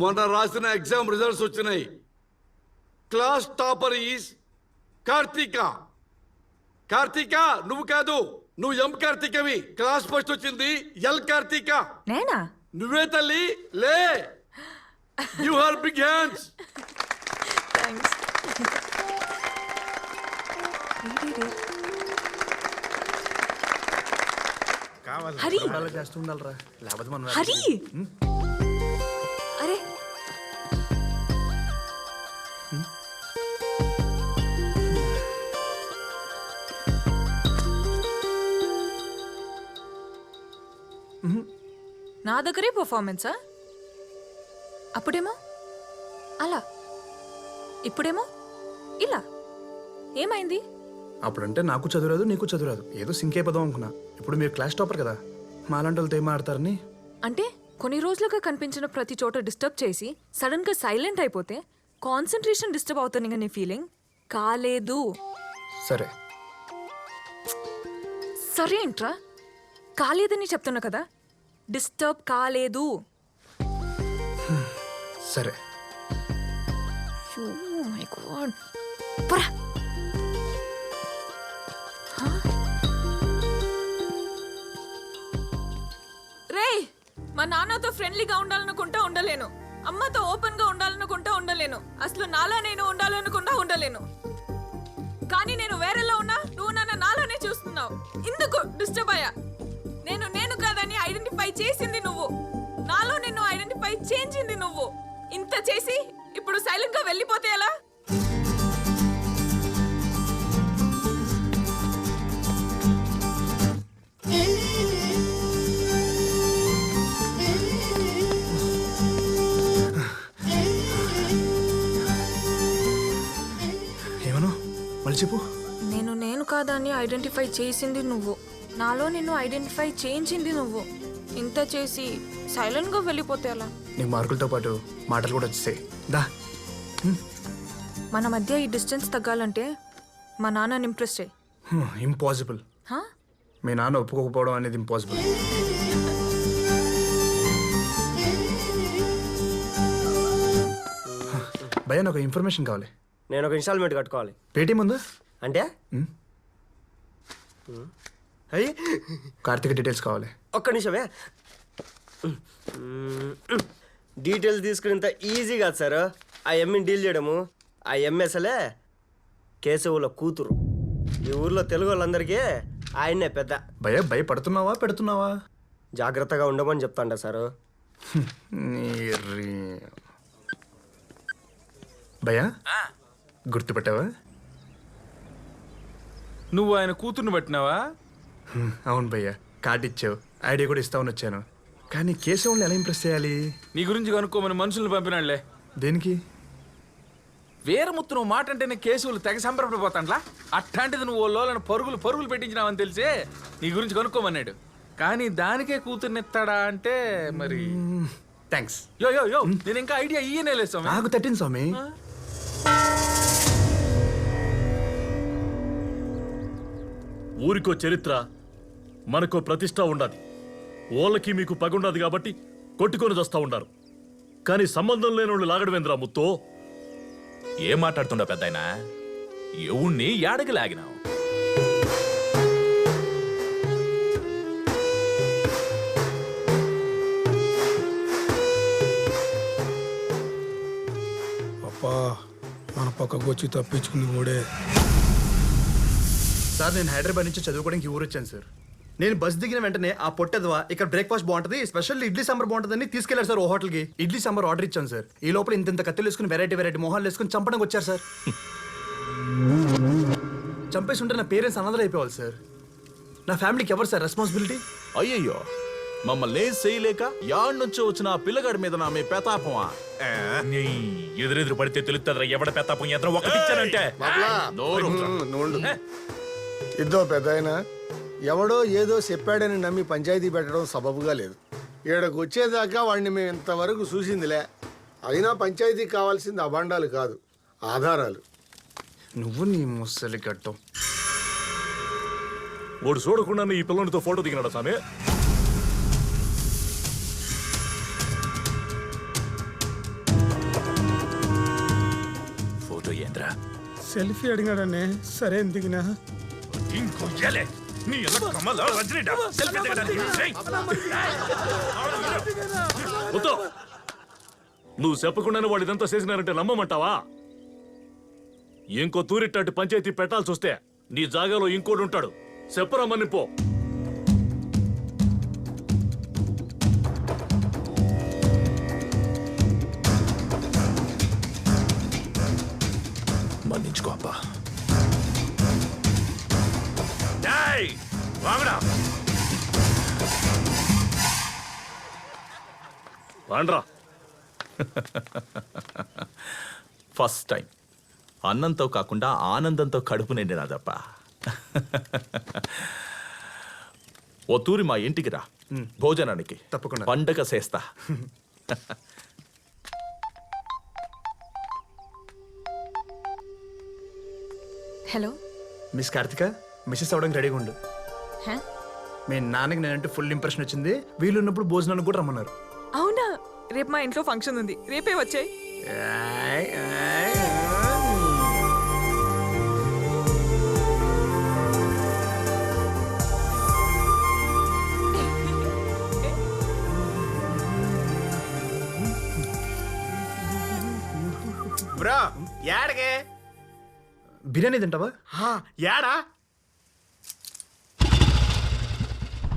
మొన్న రాసిన exam results వచ్చినాయి. Class topper is Karthika. Karthika నువ్వు కాదు, నువ్వు ఎం కార్తీకవి. క్లాస్ ఫస్ట్ వచ్చింది ఎల్ కార్తీక. నేనా? నువ్వే తల్లి, లే. You have big hands. Thanks. Hari Hari అరే నా దగ్గరే పర్ఫార్మెన్సా? అప్పుడేమో అలా, ఇప్పుడేమో ఇలా. ఏమైంది? అప్పుడంటే నాకు చదువురాదు, నీకు చదువురాదు, ఏదో సింక్ అయిపోదాం అనుకున్నా. ఇప్పుడు మీరు క్లాస్ టాపర్ కదా, మాలాంటి వాళ్ళతో ఏం ఆడతారని. అంటే కొన్ని రోజులుగా కనిపించిన ప్రతి చోట డిస్టర్బ్ చేసి సడన్ గా సైలెంట్ అయిపోతే కాన్సన్ట్రేషన్ డిస్టర్బ్ అవుతుంది నీ ఫీలింగ్ కాలేదు. సరే సరే ఏంట్రా, కాలేదని చెప్తున్నా కదా. డిస్టర్బ్ కాలేదు. సరే. Oh my God. పరా. రేయ్, మా నాన్నతో ఫ్రెండ్లీగా ఉండాలనుకుంటా ఉండలేను, అమ్మతో ఓపెన్ గా ఉండాలనుకుంటా ఉండలేను, అసలు నాలా నేను ఉండాలనుకుంటా ఉండలేను. కానీ నేను వేరేలా ఉన్నా, నువ్వు నన్ను నాలానే చూస్తున్నావు. ఇందుకు డిస్టర్బ్ అయ్యా. నేను కాదని ఐడెంటిఫై చేసింది నువ్వు, నాలో నిన్ను ఐడెంటిఫై చేయించింది నువ్వు. ఇంత చేసి ఇప్పుడు సైలెంట్ గా వెళ్ళిపోతే ఎలా? ఏమను మళ్ళీ చెప్పు. నేను కాదని ఐడెంటిఫై చేసింది నువ్వు, నాలో నిన్ను ఐడెంటిఫై చేయించింది నువ్వు. ఇంత చేసి సైలెంట్ గా వెళ్ళిపోతే ఎలా? నీకు మార్కులతో పాటు మాటలు కూడా వచ్చేసాయి. దా. మన మధ్య ఈ డిస్టెన్స్ తగ్గాలంటే మా నాన్నని ఇంప్రెస్ చేయి. ఇంపాసిబుల్. మీ నాన్న ఒప్పుకోకపోవడం అనేది ఇంపాసిబుల్. భయ్యా నాకు ఇన్ఫర్మేషన్ కావాలి. నేను ఒక ఇన్స్టాల్మెంట్ కట్టుకోవాలి. పేటీఎం ఉందా? అంటే అయ్యి కార్తీక డీటెయిల్స్ కావాలి. ఒక్క నిమిషమే. డీటెయిల్స్ తీసుకునేంత ఈజీ కాదు సార్ ఆ ఎమ్మిని డీల్ చేయడము. ఆ ఎమ్మెస్ఎలే కేశవుల కూతురు. ఈ ఊర్లో తెలుగు వాళ్ళందరికీ ఆయన్నే పెద్ద. భయపడుతున్నావా పెడుతున్నావా? జాగ్రత్తగా ఉండమని చెప్తాండ సారు. భయ్యా గుర్తుపెట్టావా? నువ్వు ఆయన కూతుర్ని పట్టినావా? అవును భయ్యా, కార్డు ఇచ్చావు, ఐడియా కూడా ఇస్తామని వచ్చాను. కానీ కేశవుని ఎలా ఇంప్రెస్ చేయాలి? నీ గురించి కనుక్కోమని మనుషుల్ని పంపినాళ్లే. దేనికి? వీరముత్తు నువ్వు మాట అంటేనే కేశవులు తెగ సంబరపడిపోతాంట్లా. అట్లాంటిది నువ్వు లోలను పరుగులు పెట్టించినావని తెలిసే నీ గురించి కనుక్కోమన్నాడు. కానీ దానికే కూతుర్నిస్తాడా అంటే మరి థ్యాంక్స్. యో నేను ఇంకా ఐడియా ఇయ్యనే లేదు స్వామి. నాకు తట్టింది స్వామి. ఊరికో చరిత్ర, మనకో ప్రతిష్ట ఉండాలి. ఓళ్ళకి మీకు పగుండదు కాబట్టి కొట్టుకొని వస్తా ఉండారు. కానీ సంబంధం లేని వాళ్ళు లాగడమేంద్రా ముత్తో? ఏం మాట్లాడుతుండవు పెద్దాయన? ఎవణ్ణి ఏడకి లాగినావు? అప్పా మన పక్కకు వచ్చి తప్పించుకుంది కూడా. సార్ నేను హైదరాబాద్ నుంచి చదువుకోవడానికి ఊరు వచ్చాను సార్. నేను బస్ దిగిన వెంటనే ఆ పొట్టెదవా ఇక్కడ బ్రేక్ఫాస్ట్ బాగుంటుంది, స్పెషల్ ఇడ్లీ సాంబార్ బాగుంటుందని తీసుకెళ్లారు సార్ ఓ హోటల్కి. ఇడ్లీ సాంబార్ ఆర్డర్ ఇచ్చాను సార్. ఈ లోపల ఇంత కత్తులు వేసుకుని వెరైటీ మొహాలు వేసుకుని చంపడానికి వచ్చారు సార్. చంపేసి ఉంటే నా పేరెంట్స్ అనాథలు అయిపోవాలి సార్. నా ఫ్యామిలీకి ఎవరు సార్ రెస్పాన్సిబిలిటీ? అయ్యయ్యో, మమ్మల్ని ఏం చేయలేక యాడ్ నుంచి వచ్చిన ఆ పిల్లగాడి మీద నా మీ పెతాపమా? ఎదురెదురు పడితే తెలుస్తుందిరా ఎవడ పెతాపం ఎదురు ఒకటిచ్చానంటే. ఇద్దో పెద్ద ఆయన ఎవడో ఏదో చెప్పాడని నమ్మి పంచాయతీ పెట్టడం సబబుగా లేదు. ఈడకు వచ్చేదాకా వాడిని మేము ఇంతవరకు చూసిందిలే. అయినా పంచాయతీకి కావాల్సింది అభాండాలు కాదు, ఆధారాలు. నువ్వు నీ ముసలి గట్టం. వాడు చూడకుండా ఈ పిల్లనితో ఫోటో దిగినాడా సామే? సెల్ఫీ అడిగాడనే సరే దిగినా ఇంకో ఏలే. నీ ఎలా కమల రజనీడా సెల్ఫీ దిగడానికి రేయ్. వద్దు. నువ్వు చెప్పకుండానే వాడు ఇదంతా చేసినారంటే నమ్మమంటావా? ఇంకో తూరిట్టాటి పంచాయతీ పెట్టాల్సి వస్తే నీ జాగాలో ఇంకోటి ఉంటాడు. చెప్పరమ్మని పో. మన్నించుకో అబ్బా. డేయ్, వాగడా. వాండ్రా. ఫస్ట్ టైం అన్నంతో కాకుండా ఆనందంతో కడుపు నిండినాదప్ప. ఓ తూరి మా ఇంటికి రా, భోజనానికి. తప్పకుండా. పండగ చేస్తా. హలో మిస్ కార్తిక మిస్సెస్ అవడానికి రెడీగా ఉండు. హే? మీ నాన్నకి నేనంటే ఫుల్ ఇంప్రెషన్ వచ్చింది. వీలున్నప్పుడు భోజనానికి కూడా రమ్మన్నారు. అవునా? రేపు మా ఇంట్లో ఫంక్షన్ ఉంది, రేపే వచ్చాయి. ఏయ్, ఏయ్, బ్రో యాడకే బిర్యానీ తింటావా? యాడా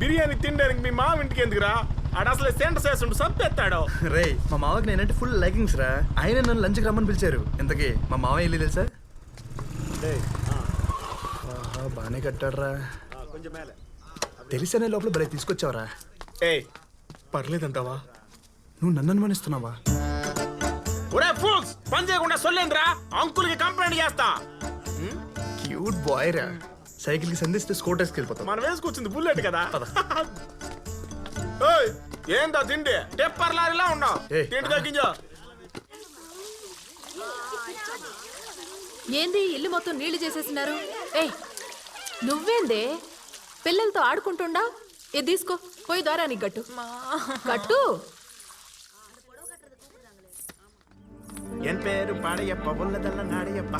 బిర్యానీ తినడానికి మీ మామ ఇంటికి ఎందుకురా? ఆడ అసలు సెంటర్ చేస్తుండు సంపెత్తాడు. రే మా మామకి నేనంటే ఫుల్ లైకింగ్స్ రా. ఆయన నన్ను లంచ్కి రమ్మని పిలిచారు. ఇంతకీ మా మామ వెళ్ళి తెలుసా? బాగానే కట్టాడురా. తెలిసనే లోపల భలే తీసుకొచ్చావురా. ఏయ్ పర్లేదంటావా? నువ్వు నన్ను అనుమానిస్తున్నావా? ఒరే ఫూల్స్, పని చేయకుండా సొల్లేంద్రా, అంకుల్కి కంప్లైంట్ చేస్తా. క్యూట్ బాయ్ రా. సైకిల్ కి సంధిస్తే స్కూటర్స్కి వెళ్ళిపోతాం. మనం వేసుకొచ్చింది బుల్లెట్ కదా. ఏయ్, ఏందా తిండి టెప్పర్ లారీలా ఉన్నావు? ఏయ్. తిండి తగ్గించో. ఏంది ఇల్లు మొత్తం నీళ్లు చేసేసినారు? ఏయ్ నువ్వేందే పిల్లలతో ఆడుకుంటుండా? ఇది తీసుకో, పోయి దారానికి గట్టు. గట్టు. ఎన్ పేరు పాడయ్యప్ప బుల్లదల్ల నాడయ్యప్ప.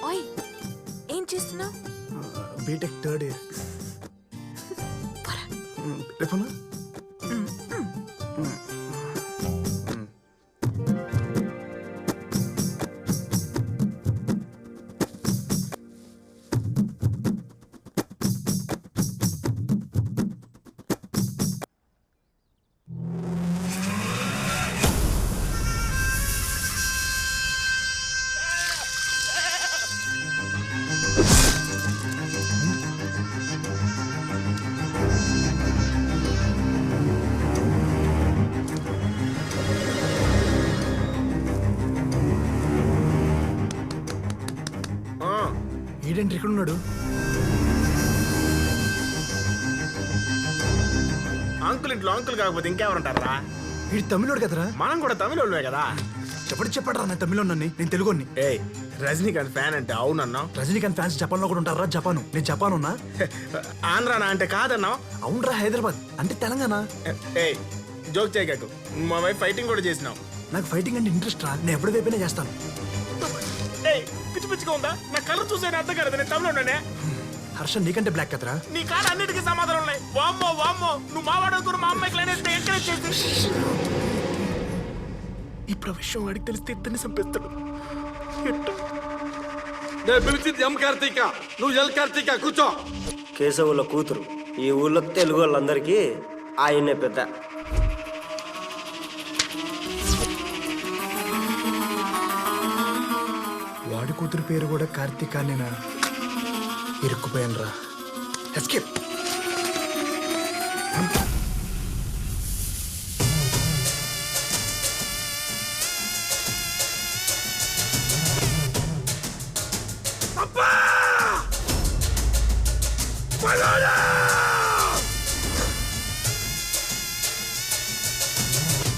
ఓయ్, ఏం చేస్తున్నావు? BTech third year. రేపన్నా ఈడేంటి ఇక్కడ ఉన్నాడు? అంకుల్ ఇంట్లో అంకుల్ కాకపోతే ఇంకెవరుంటారా? వీడు తమిళోడు కదరా? మనం కూడా తమిళోళ్ళమే కదా. చెప్పడరా నేను తమిళ ఉన్నాను. నేను తెలుగుని. ఏయ్ రజనీకాంత్ ఫ్యాన్ అంటే అవునన్నా? రజనీకాంత్ ఫ్యాన్స్ జపాన్ లో కూడా ఉంటారా? జపాను. నేను జపాన్ ఉన్నా. ఆంధ్రానా అంటే కాదన్నా? అవునరా, హైదరాబాద్ అంటే తెలంగాణ. ఏయ్ జోక్ చేయకు, మా వైఫ్ ఫైటింగ్ కూడా చేసినావు. నాకు ఫైటింగ్ అంటే ఇంట్రెస్ట్ రా. నేను ఎప్పుడు వైపునే చేస్తాను. ఏయ్ పిచ్చి పిచ్చిగా ఉందా? నా కలర్ చూసే అర్థం కాదు, నేను తమిళోనే. హర్ష నీకంటే బ్లాక్ కదరా? నీ కాడ అన్నిటికీ సమాధానం ఉన్నాయి. వామ్మో వామ్మో, నువ్వు మా వాడుకుని మా అమ్మాయికి లేనేస్తే ఎంకరేజ్ చేసి ఇప్పుడు విషయం వాడికి తెలిస్తే ఇద్దరిని చంపేస్తాడు. నేను పిలిచింది ఎం కార్తీక, నువ్వు ఎల్ కార్తీక. కూర్చో. కేశవుల కూతురు. ఈ ఊళ్ళో తెలుగు వాళ్ళందరికీ ఆయనే పెద్ద. వాడి కూతురు పేరు కూడా కార్తీక. నేను ఇరుక్కుపోయాను రా. ఎస్కేప్.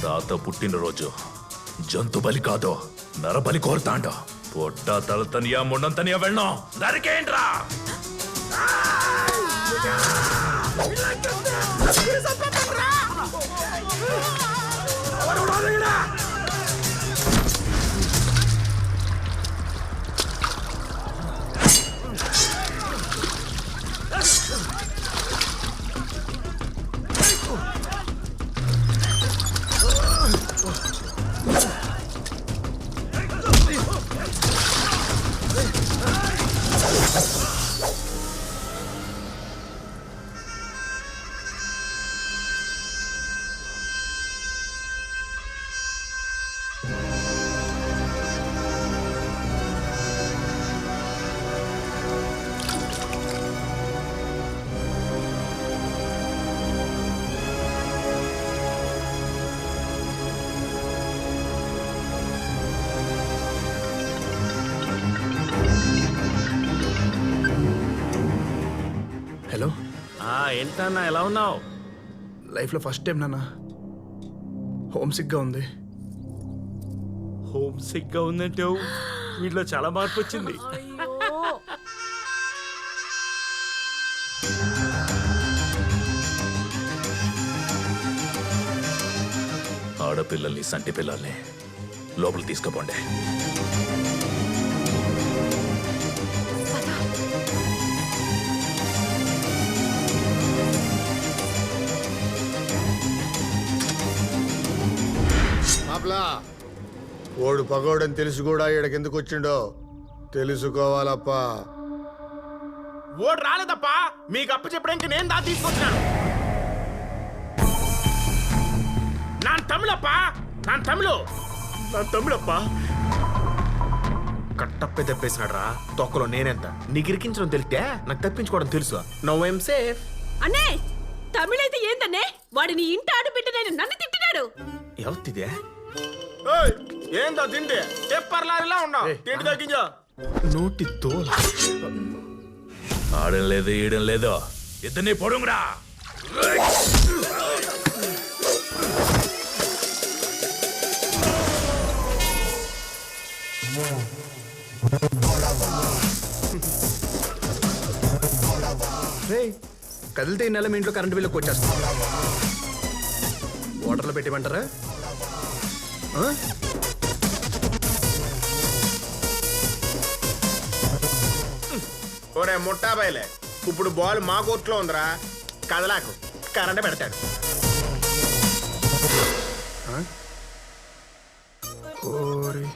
తాత పుట్టినరోజు జంతు బలి కాదు నరబలి కోరుతాండ పొట్ట తలతనియా మొండంతనియా వెళ్ళం నరికేంట్రా హలో ఏంటన్నా ఎలా ఉన్నావు? లైఫ్లో ఫస్ట్ టైం నాన్న హోమ్ సిక్గా ఉంది. హోమ్ సిక్ గా ఉందంటే వీటిలో చాలా మార్పు వచ్చింది. ఆడపిల్లల్ని సంటి పిల్లల్ని లోపలికి తీసుకుపోండి. మాప్లా ఓడు పగోడని తెలిసి కూడా ఈడకెందుకు వచ్చిండో తెలుసుకోవాలప్పా. ఓడు రాలేదప్పా, మీకు అప్పు చెప్పడానికి నేను దా తీసుకొచ్చాను. Non తమిళప్పా, non తమిళప్పా. కట్టప్పే తప్పేసినాడు రా, తొక్కలో నేనెంత నీకు ఇరికించడం తెలితే నాకు తప్పించుకోవడం తెలుసు. No I'm safe. అన్నే తమిళైతే ఏందన్నే వాడిని ఇంట ఆడబిడ్డ నేను నన్ను తిట్టినాడు. ఎవరిదే? ఏందో తిండి చెప్పర్లారిలా ఉన్నావు, తిండి తగ్గించా. నోటి తోల ఆడం లేదు ఈయడం లేదు, ఇద్దరిని పొడుంగురా. రే కదిలితే ఈ నెల మీ ఇంట్లో కరెంట్ బిల్లుకి వచ్చేస్తాం. వాటర్లో పెట్టిమంటారా? ఒరే ముట్టాబాయిలే, ఇప్పుడు బాల్ మా కోర్టులో ఉందిరా, కదలాకు కరెంట్ పెడతాడు. ఓరి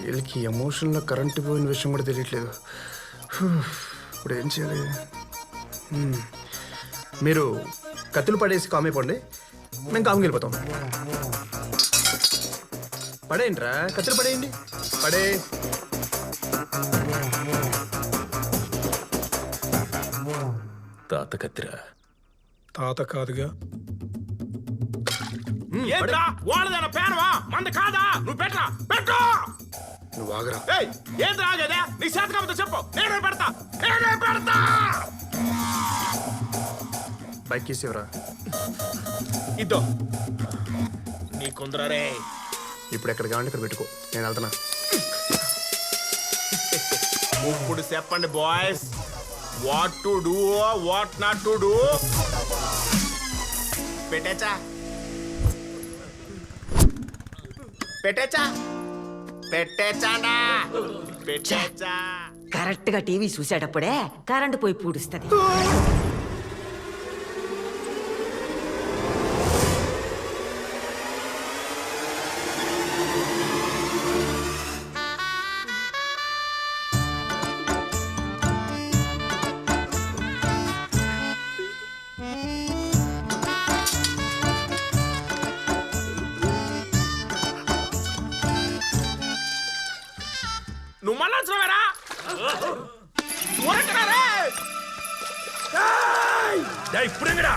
వీళ్ళకి ఎమోషన్లో కరెంట్ పోయిన విషయం కూడా తెలియట్లేదు. ఇప్పుడు ఏం చేయాలి? మీరు కత్తులు పడేసి కామైపోండి, మేము కామ్కి వెళ్ళిపోతాం. పడేయండిరా, కత్తులు పడేయండి. పడే తాత కత్తిరా. తాత కాదుగా. ఏంట్రా వాళ్ళదేనా పేనవా, మంది కాదా? నువ్వు పెట్టరా, పెట్టు. నువ్వు ఆగరా. ఏంద్రా ఆగేదే? నీ చేత కాకపోతే చెప్పు, నేనే పెడతా. బైక్ తీసేవరా. ఇద్దో నీకుందరా రే. ఇప్పుడు ఎక్కడ కావాలంటే ఇక్కడ పెట్టుకో, నేను వెళ్తున్నా. ఇప్పుడు చెప్పండి boys, what to do, what not to do. పెట్టేచా పెట్టేచా పెట్టేచాడా పెట్టేచా. కరెక్ట్ గా టీవీ చూసేటప్పుడే కరెంటు పోయి పూడుస్తుంది. నువ్వు మళ్ళా వచ్చినావేరా? ఇప్పుడేంగడా